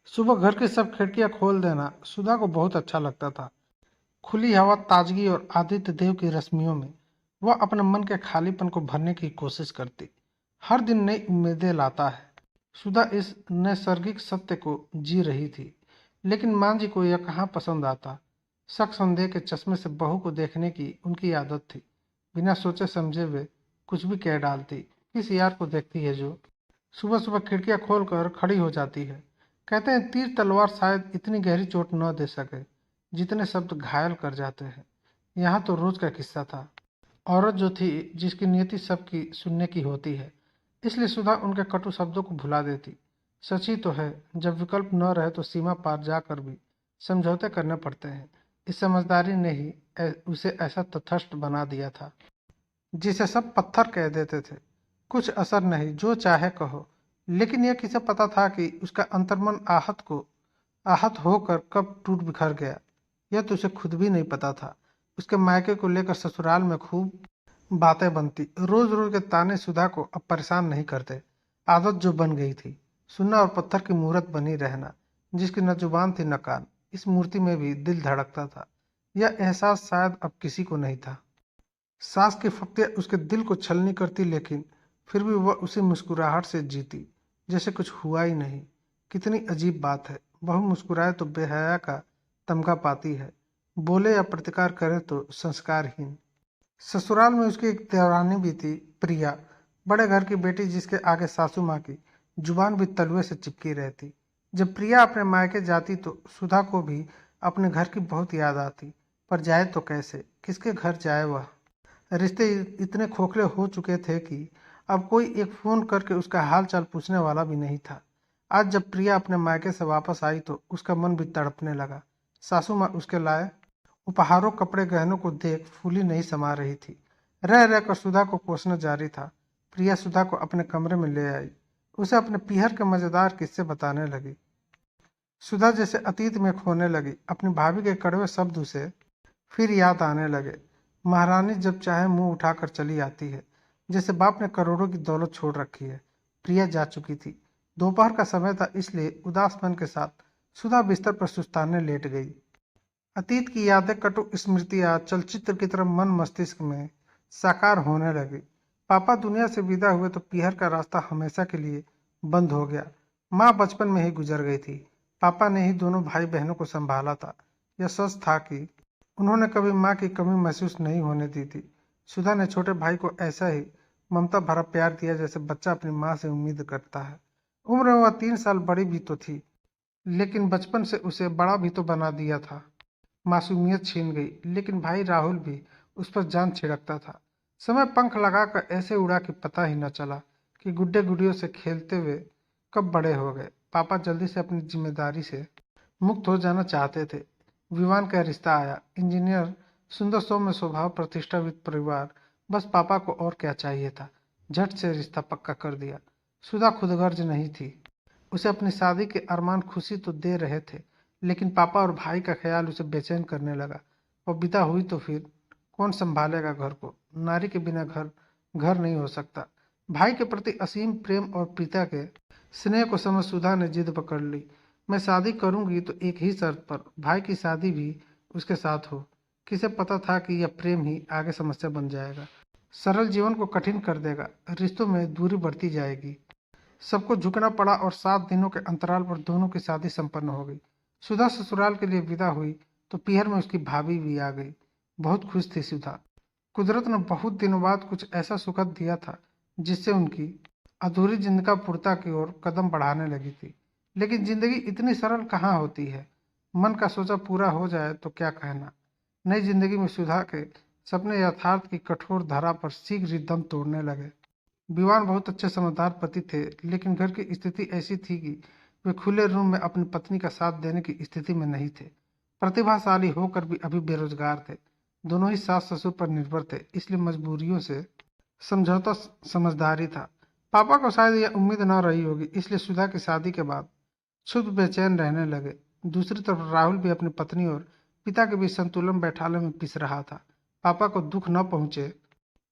सुबह घर की सब खिड़कियां खोल देना सुधा को बहुत अच्छा लगता था। खुली हवा, ताजगी और आदित्य देव की रश्मियों में वह अपने मन के खालीपन को भरने की कोशिश करती। हर दिन नई उम्मीदें लाता है। सुधा इस नैसर्गिक सत्य को जी रही थी, लेकिन मां जी को यह कहाँ पसंद आता। शक संदेह के चश्मे से बहू को देखने की उनकी आदत थी। बिना सोचे समझे वे कुछ भी कह डालती। किस यार को देखती है जो सुबह सुबह खिड़कियां खोलकर खड़ी हो जाती है। कहते हैं तीर तलवार शायद इतनी गहरी चोट न दे सके जितने शब्द घायल कर जाते हैं। यहाँ तो रोज का किस्सा था। औरत जो थी, जिसकी नियति सबकी सुनने की होती है, इसलिए सुधा उनके कटु शब्दों को भुला देती। सच ही तो है, जब विकल्प न रहे तो सीमा पार जाकर भी समझौते करने पड़ते हैं। इस समझदारी ने ही उसे ऐसा तटस्थ बना दिया था जिसे सब पत्थर कह देते थे। कुछ असर नहीं, जो चाहे कहो। लेकिन यह किसे पता था कि उसका अंतर्मन आहत होकर कब टूट बिखर गया। यह तो उसे खुद भी नहीं पता था। उसके मायके को लेकर ससुराल में खूब बातें बनती। रोज रोज के ताने सुधा को अब परेशान नहीं करते। आदत जो बन गई थी, सुनना और पत्थर की मूरत बनी रहना, जिसकी न जुबान थी न कान। इस मूर्ति में भी दिल धड़कता था। यह एहसास शायद अब किसी को नहीं था। सास की फप्तियां उसके दिल को छलनी करती, लेकिन फिर भी वह उसी मुस्कुराहट से जीती जैसे कुछ हुआ ही नहीं। कितनी अजीब बात है, बहू मुस्कुराए तो बेहया का तमगा पाती है, बोले या प्रतिकार करे तो संस्कारहीन। ससुराल में उसकी एक देवरानी भी थी, प्रिया। बड़े घर की बेटी, जिसके आगे सासू माँ की जुबान भी तलुए से चिपकी रहती। जब प्रिया अपने मायके जाती तो सुधा को भी अपने घर की बहुत याद आती। पर जाए तो कैसे, किसके घर जाए वह। रिश्ते इतने खोखले हो चुके थे कि अब कोई एक फोन करके उसका हाल चाल पूछने वाला भी नहीं था। आज जब प्रिया अपने मायके से वापस आई तो उसका मन भी तड़पने लगा। सासू माँ उसके लाए उपहारों, कपड़े, गहनों को देख फूली नहीं समा रही थी। रह रहकर सुधा को कोसना जारी था। प्रिया सुधा को अपने कमरे में ले आई, उसे अपने पीहर के मजेदार किस्से बताने लगी। सुधा जैसे अतीत में खोने लगी। अपनी भाभी के कड़वे शब्द उसे फिर याद आने लगे। महारानी जब चाहे मुंह उठाकर चली आती है, जैसे बाप ने करोड़ों की दौलत छोड़ रखी है। प्रिया जा चुकी थी। दोपहर का समय था, इसलिए उदास मन के साथ सुधा बिस्तर पर सुस्ताने लेट गई। अतीत की यादें, कटु स्मृतियां चलचित्र की तरह मन मस्तिष्क में साकार होने लगी। पापा दुनिया से विदा हुए तो पीहर का रास्ता हमेशा के लिए बंद हो गया। माँ बचपन में ही गुजर गई थी। पापा ने ही दोनों भाई बहनों को संभाला था। यह सच था कि उन्होंने कभी माँ की कमी महसूस नहीं होने दी थी। सुधा ने छोटे भाई को ऐसा ही ममता भरा प्यार दिया जैसे बच्चा अपनी माँ से उम्मीद करता है। उम्र में वह 3 साल बड़ी भी तो थी, लेकिन बचपन से उसे बड़ा भी तो बना दिया था। मासूमियत छीन गई, लेकिन भाई राहुल भी उस पर जान छिड़कता था। समय पंख लगाकर ऐसे उड़ा कि पता ही न चला कि गुड्डे गुड़ियों से खेलते हुए कब बड़े हो गए। पापा जल्दी से अपनी जिम्मेदारी से मुक्त हो जाना चाहते थे। विवान का रिश्ता आया। इंजीनियर, सुंदर सौम्य स्वभाव, प्रतिष्ठावित परिवार। बस पापा को और क्या चाहिए था। झट से रिश्ता पक्का कर दिया। सुधा खुदगर्ज नहीं थी। उसे अपनी शादी के अरमान खुशी तो दे रहे थे, लेकिन पापा और भाई का ख्याल उसे बेचैन करने लगा। वो विदा हुई तो फिर कौन संभालेगा घर को। नारी के बिना घर घर नहीं हो सकता। भाई के प्रति असीम प्रेम और पिता के स्नेह को समझ सुधा ने जिद पकड़ ली। मैं शादी करूंगी तो एक ही शर्त पर, भाई की शादी भी उसके साथ हो। किसे पता था कि यह प्रेम ही आगे समस्या बन जाएगा, सरल जीवन को कठिन कर देगा, रिश्तों में दूरी बढ़ती जाएगी। सबको झुकना पड़ा और 7 दिनों के अंतराल पर दोनों की शादी संपन्न हो गई। सुधा ससुराल के लिए विदा हुई तो पीहर में उसकी भाभी भी आ गई। बहुत खुश थी सुधा। कुदरत ने बहुत दिनों बाद कुछ ऐसा सुखद दिया था जिससे उनकी अधूरी जिंदगी पूर्णता की ओर कदम बढ़ाने लगी थी। लेकिन जिंदगी इतनी सरल कहाँ होती है। मन का सोचा पूरा हो जाए तो क्या कहना। नई जिंदगी में सुधा के सपने यथार्थ की कठोर धारा पर शीघ्र ही दम तोड़ने लगे। विवान बहुत अच्छे समझदार पति थे, लेकिन घर की स्थिति ऐसी थी कि वे खुले रूम में अपनी पत्नी का साथ देने की स्थिति में नहीं थे। प्रतिभाशाली होकर भी अभी बेरोजगार थे। दोनों ही सास ससुर पर निर्भर थे, इसलिए मजबूरियों से समझौता समझदारी था। पापा को शायद यह उम्मीद न रही होगी, इसलिए सुधा की शादी के बाद शुद्ध बेचैन रहने लगे। दूसरी तरफ राहुल भी अपनी पत्नी और पिता के बीच संतुलन बैठाने में पिस रहा था। पापा को दुख न पहुंचे,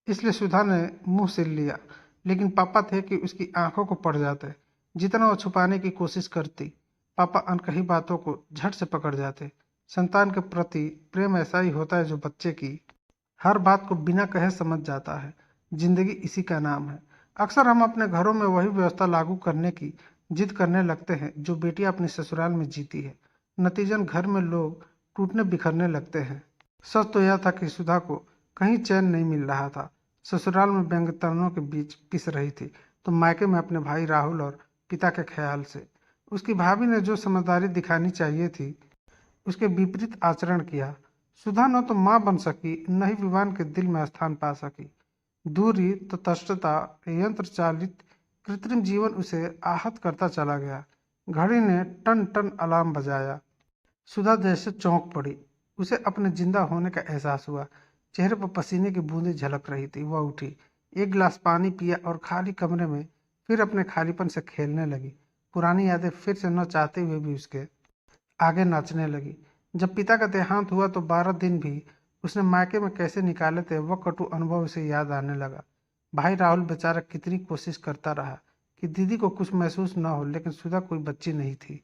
इसलिए सुधा ने मुंह सिल लिया, लेकिन पापा थे कि उसकी आंखों को पड़ जाते। जितना वो छुपाने की कोशिश करती, पापा अनकही बातों को झट से पकड़ जाते। संतान के प्रति प्रेम ऐसा ही होता है जो बच्चे की हर बात को बिना कहे समझ जाता है। जिंदगी इसी का नाम है। अक्सर हम अपने घरों में वही व्यवस्था लागू करने की जिद करने लगते हैं जो बेटियां अपने ससुराल में जीती है। नतीजन घर में लोग टूटने बिखरने लगते हैं। सच तो यह था कि सुधा को कहीं चैन नहीं मिल रहा था। ससुराल में व्यंग्यतरणों के बीच पिस रही थी, तो मायके में अपने भाई राहुल और पिता के ख्याल से। उसकी भाभी ने जो समझदारी दिखानी चाहिए थी, उसके विपरीत आचरण किया। सुधा न तो मां बन सकी, न ही विवान के दिल में स्थान पा सकी। दूरी, तटस्थता, यंत्र चालित कृत्रिम जीवन उसे आहत करता चला गया। घड़ी ने टन टन अलार्म बजाया। सुधा जैसे चौंक पड़ी। उसे अपने जिंदा होने का एहसास हुआ। चेहरे पर पसीने की बूंदें झलक रही थी। वह उठी, एक गिलास पानी पिया और खाली कमरे में फिर अपने खालीपन से खेलने लगी। पुरानी यादें फिर से न चाहते हुए भी उसके आगे नाचने लगी। जब पिता का देहांत हुआ तो 12 दिन भी उसने मायके में कैसे निकाले थे, वह कटु अनुभव उसे याद आने लगा। भाई राहुल बेचारा कितनी कोशिश करता रहा कि दीदी को कुछ महसूस न हो, लेकिन सुधा कोई बच्ची नहीं थी।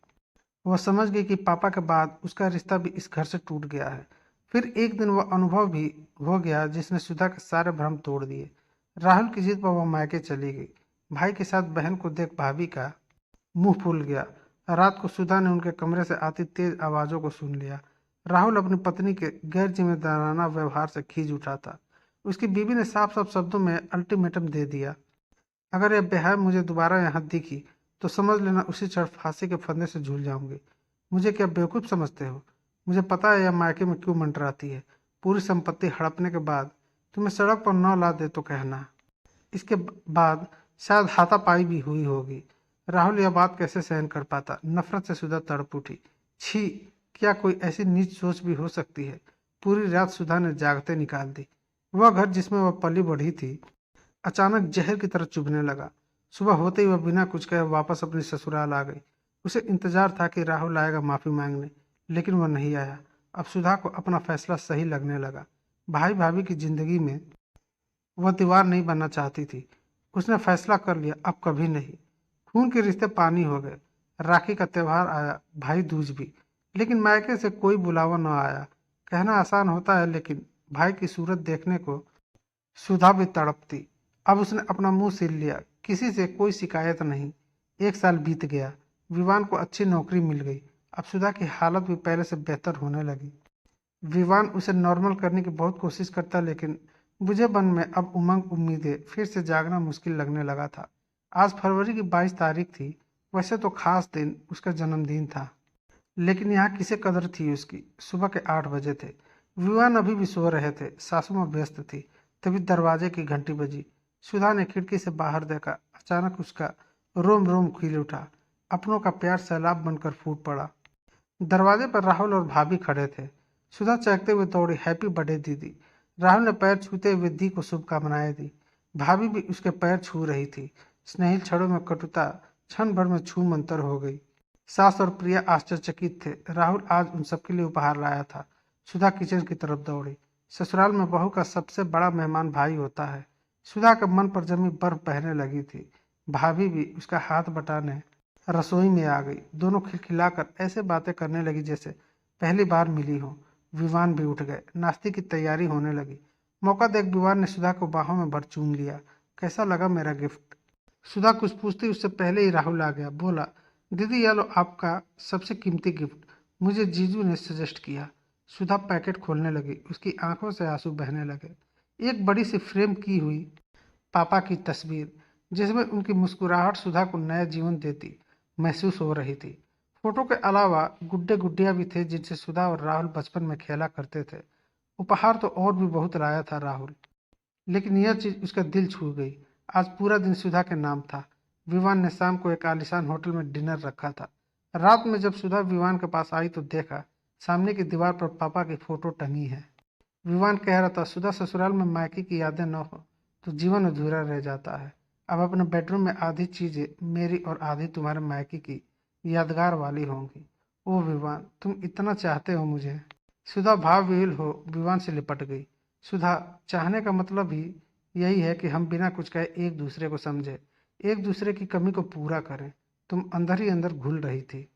वह समझ गई कि पापा के बाद उसका रिश्ता भी इस घर से टूट गया है। फिर एक दिन वह अनुभव भी हो गया जिसने सुधा के सारे भ्रम तोड़ दिए। राहुल की जिद पर वह मायके चली गई। भाई के साथ बहन को देख भाभी का मुंह फूल गया। रात को सुधा ने उनके कमरे से आती तेज आवाजों को सुन लिया। राहुल अपनी पत्नी के गैर जिम्मेदाराना व्यवहार से खींच उठा था। उसकी बीवी ने साफ साफ शब्दों में अल्टीमेटम दे दिया, अगर यह बेहया मुझे दोबारा यहाँ दिखी तो समझ लेना उसी क्षण फांसी के फंदे से झूल जाऊंगी। मुझे क्या बेवकूफ़ समझते हो? मुझे पता है यह मायके में क्यों मंडराती है। पूरी संपत्ति हड़पने के बाद तुम्हें सड़क पर न ला दे तो कहना। इसके बाद शायद हाथापाई भी हुई होगी। राहुल यह बात कैसे सहन कर पाता। नफरत से सुधा तड़प उठी। छी, क्या कोई ऐसी नीच सोच भी हो सकती है। पूरी रात सुधा ने जागते निकाल दी। वह घर जिसमें वह पली बढ़ी थी अचानक जहर की तरह चुभने लगा। सुबह होते ही वह बिना कुछ कहे वापस अपने ससुराल आ गई। उसे इंतजार था कि राहुल आएगा माफी मांगने, लेकिन वह नहीं आया। अब सुधा को अपना फैसला सही लगने लगा। भाई भाभी की जिंदगी में वह दीवार नहीं बनना चाहती थी। उसने फैसला कर लिया, अब कभी नहीं। खून के रिश्ते पानी हो गए। राखी का त्योहार आया, भाई दूज भी, लेकिन मायके से कोई बुलावा न आया। कहना आसान होता है, लेकिन भाई की सूरत देखने को सुधा भी तड़पती। अब उसने अपना मुंह सील लिया, किसी से कोई शिकायत नहीं। 1 साल बीत गया। विवान को अच्छी नौकरी मिल गई। अब सुधा की हालत भी पहले से बेहतर होने लगी। विवान उसे नॉर्मल करने की बहुत कोशिश करता, लेकिन बुझे मन में अब उमंग उम्मीदें फिर से जागना मुश्किल लगने लगा था। आज फरवरी की 22 तारीख थी। वैसे तो खास दिन उसका जन्मदिन था, लेकिन यहाँ किसे कदर थी उसकी। सुबह के 8 बजे थे। विवान अभी भी सो रहे थे। सासू माँ व्यस्त थी। तभी दरवाजे की घंटी बजी। सुधा ने खिड़की से बाहर देखा। अचानक उसका रोम रोम खिल उठा। अपनों का प्यार सैलाब बनकर फूट पड़ा। दरवाजे पर राहुल और भाभी खड़े थे। सुधा चहकते हुए दौड़ी, हैप्पी बर्थडे दीदी। राहुल ने पैर छूते हुए दी को शुभकामनाएं दी। भाभी भी उसके पैर छू रही थी। स्नेहिल छड़ों में कटुता क्षण भर में छू मंतर हो गई। सास और प्रिया आश्चर्यचकित थे। राहुल आज उन सबके लिए उपहार लाया था। सुधा किचन की तरफ दौड़ी। ससुराल में बहू का सबसे बड़ा मेहमान भाई होता है। सुधा के मन पर जमी बर्फ बहने लगी थी। भाभी भी उसका हाथ बटाने रसोई में आ गई। दोनों खिलखिलाकर ऐसे बातें करने लगी जैसे पहली बार मिली हो। विवान भी उठ गए। नाश्ते की तैयारी होने लगी। मौका देख विवान ने सुधा को बाहों में भर चूम लिया। कैसा लगा मेरा गिफ्ट? सुधा कुछ पूछती उससे पहले ही राहुल आ गया। बोला, दीदी यह लो आपका सबसे कीमती गिफ्ट, मुझे जीजू ने सजेस्ट किया। सुधा पैकेट खोलने लगी। उसकी आंखों से आंसू बहने लगे। एक बड़ी सी फ्रेम की हुई पापा की तस्वीर, जिसमें उनकी मुस्कुराहट सुधा को नया जीवन देती महसूस हो रही थी। फोटो के अलावा गुड्डे गुड्डियां भी थे जिनसे सुधा और राहुल बचपन में खेला करते थे। उपहार तो और भी बहुत लाया था राहुल, लेकिन यह चीज उसका दिल छू गई। आज पूरा दिन सुधा के नाम था। विवान ने शाम को एक आलीशान होटल में डिनर रखा था। रात में जब सुधा विवान के पास आई तो देखा सामने की दीवार पर पापा की फोटो टंगी है। विवान कह रहा था, सुधा ससुराल में मायके की यादें न हो तो जीवन अधूरा रह जाता है। अब अपने बेडरूम में आधी चीजें मेरी और आधी तुम्हारे मायके की यादगार वाली होंगी। ओह विवान, तुम इतना चाहते हो मुझे। सुधा भाव विह्वल हो विवान से लिपट गई। सुधा, चाहने का मतलब ही यही है कि हम बिना कुछ कहे एक दूसरे को समझे, एक दूसरे की कमी को पूरा करें। तुम अंदर ही अंदर घुल रही थी।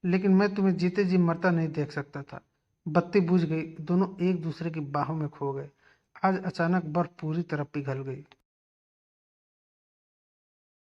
लेकिन मैं तुम्हें जीते जी मरता नहीं देख सकता था। बत्ती बुझ गई, दोनों एक दूसरे की बाहों में खो गए। आज अचानक बर्फ पूरी तरह पिघल गई।